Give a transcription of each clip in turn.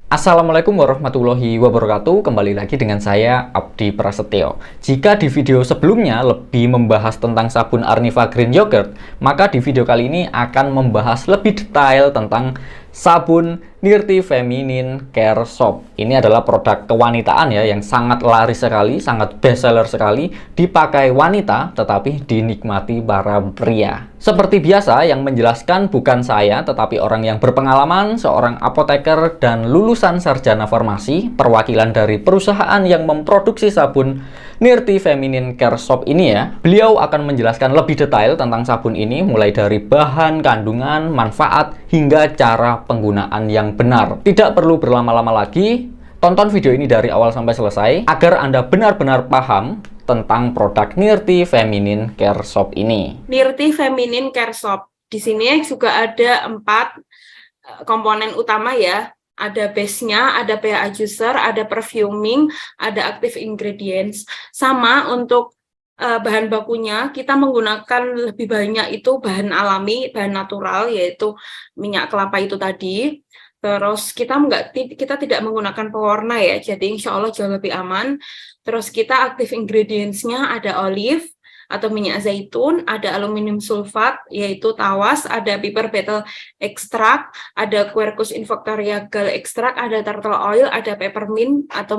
Assalamualaikum warahmatullahi wabarakatuh. Kembali lagi dengan saya Abdi Prasetyo. Jika di video sebelumnya lebih membahas tentang sabun Arniva Green Yogurt, maka di video kali ini akan membahas lebih detail tentang sabun Nirti Feminine Care Soap. Ini adalah produk kewanitaan ya yang sangat laris sekali, sangat best seller sekali, dipakai wanita tetapi dinikmati para pria. Seperti biasa, yang menjelaskan bukan saya, tetapi orang yang berpengalaman, seorang apoteker dan lulusan sarjana farmasi, perwakilan dari perusahaan yang memproduksi sabun Nirti Feminine Care Soap ini ya. Beliau akan menjelaskan lebih detail tentang sabun ini, mulai dari bahan, kandungan, manfaat, hingga cara penggunaan yang benar. Tidak perlu berlama-lama lagi, tonton video ini dari awal sampai selesai, agar Anda benar-benar paham tentang produk Nirti Feminine Care Soap ini. Nirti Feminine Care Soap. Di sini juga ada 4 komponen utama ya. Ada base-nya, ada pH juicer, ada perfuming, ada active ingredients. Sama untuk bahan bakunya, kita menggunakan lebih banyak itu bahan alami, bahan natural, yaitu minyak kelapa itu tadi. Terus kita tidak menggunakan pewarna ya, jadi insya Allah jauh lebih aman. Terus kita active ingredients-nya ada olive atau minyak zaitun, ada aluminium sulfat yaitu tawas, ada piper betel ekstrak, ada Quercus invictoria gall ekstrak, ada turtle oil, ada peppermint atau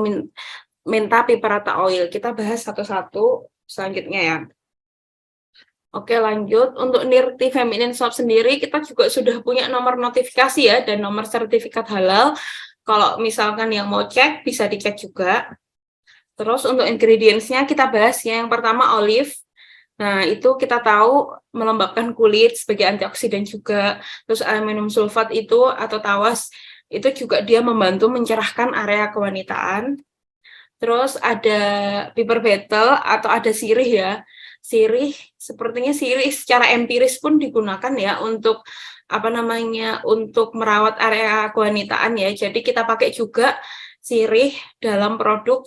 menta piperata oil. Kita bahas satu-satu selanjutnya ya. Oke, lanjut. Untuk Nirti Feminine Soap sendiri, kita juga sudah punya nomor notifikasi ya, dan nomor sertifikat halal. Kalau misalkan yang mau cek, bisa dicek juga. Terus untuk ingredients-nya kita bahas ya. Yang pertama olive. Nah, itu kita tahu melembabkan kulit sebagai antioksidan juga. Terus aluminium sulfat itu atau tawas, itu juga dia membantu mencerahkan area kewanitaan. Terus ada piper betel atau ada sirih ya. Sirih, sepertinya sirih secara empiris pun digunakan ya untuk untuk merawat area kewanitaan ya. Jadi kita pakai juga sirih dalam produk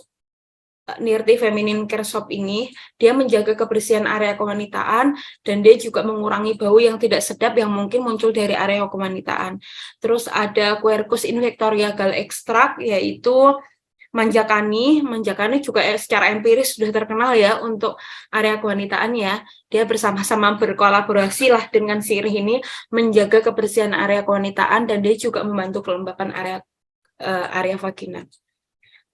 Nirti Feminine Care Soap ini. Dia menjaga kebersihan area kewanitaan dan dia juga mengurangi bau yang tidak sedap yang mungkin muncul dari area kewanitaan. Terus ada Quercus invictoria gall extract, yaitu manjakani juga secara empiris sudah terkenal ya untuk area kewanitaan ya. Dia bersama-sama berkolaborasi lah dengan sirih ini menjaga kebersihan area kewanitaan dan dia juga membantu kelembapan area vagina.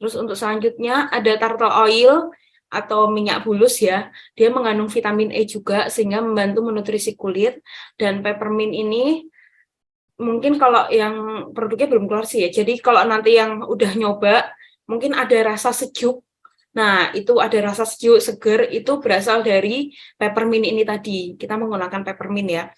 Terus untuk selanjutnya ada turtle oil atau minyak bulus ya. Dia mengandung vitamin E juga sehingga membantu menutrisi kulit. Dan peppermint ini mungkin kalau yang produknya belum keluar sih ya. Jadi kalau nanti yang udah nyoba mungkin ada rasa sejuk. Nah, itu ada rasa sejuk, seger, itu berasal dari peppermint ini tadi. Kita menggunakan peppermint ya,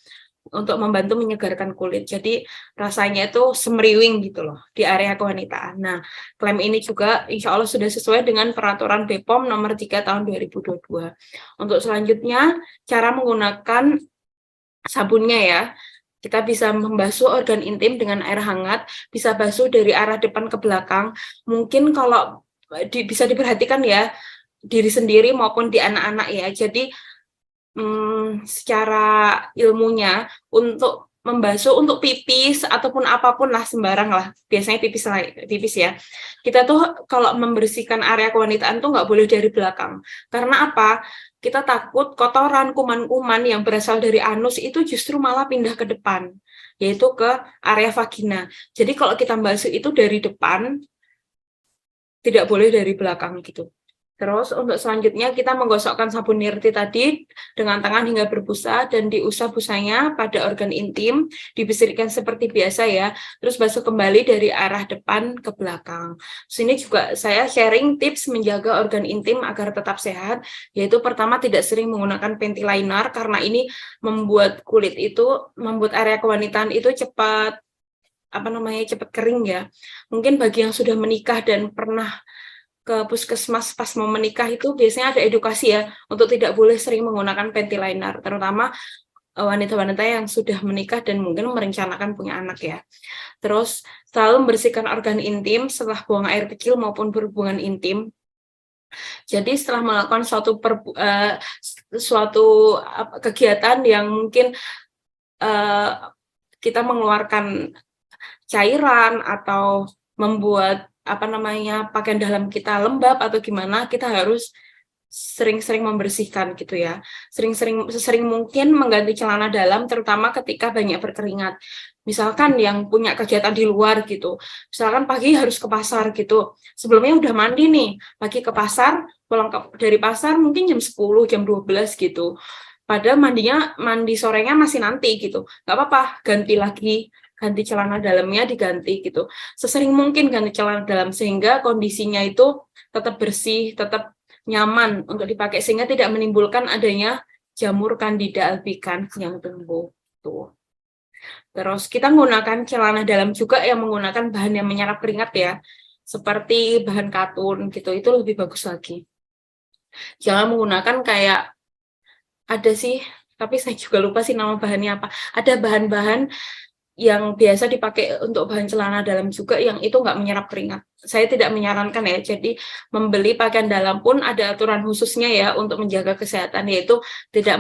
untuk membantu menyegarkan kulit. Jadi, rasanya itu semriwing gitu loh, di area kewanitaan. Nah, klaim ini juga insya Allah sudah sesuai dengan peraturan BPOM nomor 3 tahun 2022. Untuk selanjutnya, cara menggunakan sabunnya ya. Kita bisa membasuh organ intim dengan air hangat, bisa basuh dari arah depan ke belakang. Mungkin kalau bisa diperhatikan ya, diri sendiri maupun di anak-anak ya. Jadi secara ilmunya untuk membasuh untuk pipis ataupun apapun lah sembarang lah, biasanya pipis ya. Kita tuh kalau membersihkan area kewanitaan tuh nggak boleh dari belakang. Karena apa? Kita takut kotoran, kuman-kuman yang berasal dari anus itu justru malah pindah ke depan, yaitu ke area vagina. Jadi kalau kita basuh itu dari depan, tidak boleh dari belakang gitu. Terus untuk selanjutnya kita menggosokkan sabun Nirti tadi dengan tangan hingga berbusa dan diusap busanya pada organ intim, dibisirkan seperti biasa ya. Terus basuh kembali dari arah depan ke belakang. Sini juga saya sharing tips menjaga organ intim agar tetap sehat, yaitu pertama tidak sering menggunakan panty liner karena ini membuat membuat area kewanitaan itu cepat kering ya. Mungkin bagi yang sudah menikah dan pernah ke puskesmas pas mau menikah itu biasanya ada edukasi ya untuk tidak boleh sering menggunakan panty liner, terutama wanita-wanita yang sudah menikah dan mungkin merencanakan punya anak ya. Terus selalu membersihkan organ intim setelah buang air kecil maupun berhubungan intim. Jadi setelah melakukan suatu kegiatan yang mungkin kita mengeluarkan cairan atau membuat pakaian dalam kita lembab atau gimana, kita harus sering-sering membersihkan gitu ya. Sesering mungkin mengganti celana dalam, terutama ketika banyak berkeringat. Misalkan yang punya kegiatan di luar gitu, misalkan pagi harus ke pasar gitu, sebelumnya udah mandi nih, pagi ke pasar, pulang dari pasar mungkin jam 10, jam 12 gitu. Padahal mandi sorenya masih nanti gitu, nggak apa-apa, ganti celana dalamnya diganti gitu. Sesering mungkin ganti celana dalam sehingga kondisinya itu tetap bersih, tetap nyaman untuk dipakai sehingga tidak menimbulkan adanya jamur Candida albicans yang tumbuh. Tuh. Terus kita menggunakan celana dalam juga yang menggunakan bahan yang menyerap keringat ya, seperti bahan katun gitu, itu lebih bagus lagi. Jangan menggunakan kayak ada sih, tapi saya juga lupa sih nama bahannya apa. Ada bahan-bahan yang biasa dipakai untuk bahan celana dalam juga yang itu nggak menyerap keringat. Saya tidak menyarankan ya, jadi membeli pakaian dalam pun ada aturan khususnya ya untuk menjaga kesehatan, yaitu tidak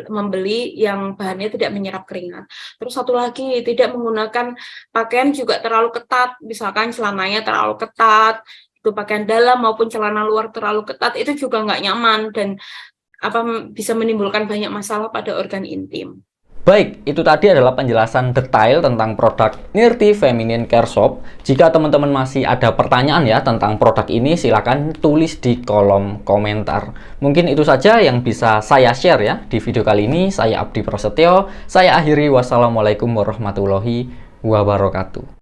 membeli yang bahannya tidak menyerap keringat. Terus satu lagi, tidak menggunakan pakaian juga terlalu ketat, misalkan celananya terlalu ketat, itu pakaian dalam maupun celana luar terlalu ketat, itu juga nggak nyaman dan bisa menimbulkan banyak masalah pada organ intim. Baik, itu tadi adalah penjelasan detail tentang produk Nirti Feminine Care Soap. Jika teman-teman masih ada pertanyaan ya tentang produk ini, silakan tulis di kolom komentar. Mungkin itu saja yang bisa saya share ya di video kali ini. Saya Abdi Prasetyo, saya akhiri. Wassalamualaikum warahmatullahi wabarakatuh.